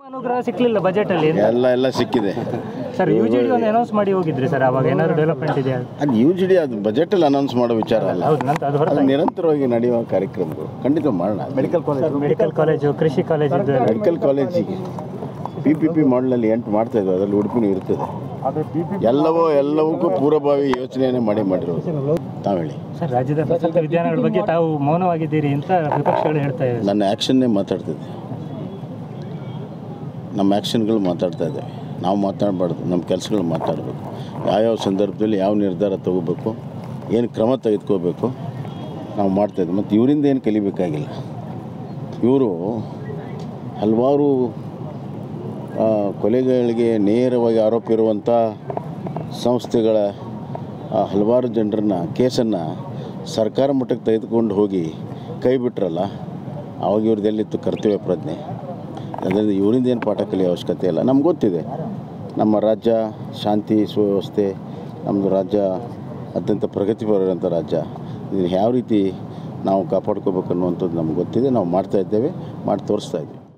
ಅನುಗ್ರಹ ಸಿಕ್ಲಿಲ್ಲ ಬಜೆಟ್ ಅಲ್ಲಿ ಎಲ್ಲ ಸಿಕ್ಕಿದೆ ಸರ್. UGD ಒಂದು ಅನೌನ್ಸ್ ಮಾಡಿ ಹೋಗಿದ್ರಿ ಸರ್, ಅವಾಗ ಏನಾದ್ರು ಡೆವಲಪ್ಮೆಂಟ್ ಇದೆ? ಅದು UGD ಅದು ಬಜೆಟಲ್ಲಿ ಅನೌನ್ಸ್ ಮಾಡೋ ವಿಚಾರ ಅಲ್ಲ, ಅದು ಅದು ನಿರಂತರವಾಗಿ ನಡೆಯುವ ಕಾರ್ಯಕ್ರಮಗಳು ಖಂಡಿತ ಮಾಡೋಣ. ಮೆಡಿಕಲ್ ಕಾಲೇಜು, ಕೃಷಿ ಕಾಲೇಜು, ಮೆಡಿಕಲ್ ಕಾಲೇಜಿಗೆ PPP ಮಾಡಲಲ್ಲಿ 8 ಮಾಡ್ತಾ ಇದ್ವಿ, ಅದರಲ್ಲಿ ಉಡುಪಿನೂ ಇರ್ತದೆ. ಎಲ್ಲವಕ್ಕೂ ಪೂರ್ವಭಾವಿ ಯೋಚನೆಯನ್ನೇ ಮಾಡಿರೋದು. ತಾವು ಹೇಳಿ ಸರ್, ರಾಜ್ಯದ ಪ್ರಸಕ್ತ ವಿದ್ಯಮಾನಗಳ ಬಗ್ಗೆ ತಾವು ಮೌನವಾಗಿದ್ದೀರಿ ಅಂತ ವಿಪಕ್ಷಗಳು ಹೇಳ್ತಾ ಇದ್ದಾರೆ. ನನ್ನ ಆ್ಯಕ್ಷನ್ನೇ ಮಾತಾಡ್ತಿದ್ದೆ, ನಮ್ಮ ಆ್ಯಕ್ಷನ್ಗಳು ಮಾತಾಡ್ತಾ ಇದ್ದೇವೆ. ನಾವು ಮಾತಾಡಬಾರ್ದು, ನಮ್ಮ ಕೆಲಸಗಳು ಮಾತಾಡಬೇಕು. ಯಾವ್ಯಾವ ಸಂದರ್ಭದಲ್ಲಿ ಯಾವ ನಿರ್ಧಾರ ತಗೋಬೇಕು, ಏನು ಕ್ರಮ ತೆಗೆದುಕೋಬೇಕು ನಾವು ಮಾಡ್ತಾಯಿದ್ವಿ. ಮತ್ತು ಇವರಿಂದ ಏನು ಕಲಿಬೇಕಾಗಿಲ್ಲ. ಇವರು ಹಲವಾರು ಕೊಲೆಗಳಿಗೆ ನೇರವಾಗಿ ಆರೋಪ ಇರುವಂಥ ಸಂಸ್ಥೆಗಳ ಹಲವಾರು ಜನರನ್ನ ಕೇಸನ್ನು ಸರ್ಕಾರ ಮಟ್ಟಕ್ಕೆ ತೆಗೆದುಕೊಂಡು ಹೋಗಿ ಕೈ ಬಿಟ್ರಲ್ಲ, ಆವಾಗ ಇವ್ರದ್ದೆಲ್ಲಿತ್ತು ಕರ್ತವ್ಯ ಪ್ರಜ್ಞೆ? ಅದರಿಂದ ಇವರಿಂದ ಏನು ಪಾಠ ಕಲಿಯೋ ಅವಶ್ಯಕತೆ ಇಲ್ಲ. ನಮ್ಗೆ ಗೊತ್ತಿದೆ ನಮ್ಮ ರಾಜ್ಯ ಶಾಂತಿ ಸುವ್ಯವಸ್ಥೆ, ನಮ್ಮದು ರಾಜ್ಯ ಅತ್ಯಂತ ಪ್ರಗತಿಪರವಂಥ ರಾಜ್ಯ. ಇದನ್ನು ಯಾವ ರೀತಿ ನಾವು ಕಾಪಾಡ್ಕೋಬೇಕು ಅನ್ನುವಂಥದ್ದು ನಮ್ಗೆ ಗೊತ್ತಿದೆ. ನಾವು ಮಾಡ್ತಾಯಿದ್ದೇವೆ, ಮಾಡಿ ತೋರಿಸ್ತಾ ಇದ್ದೀವಿ.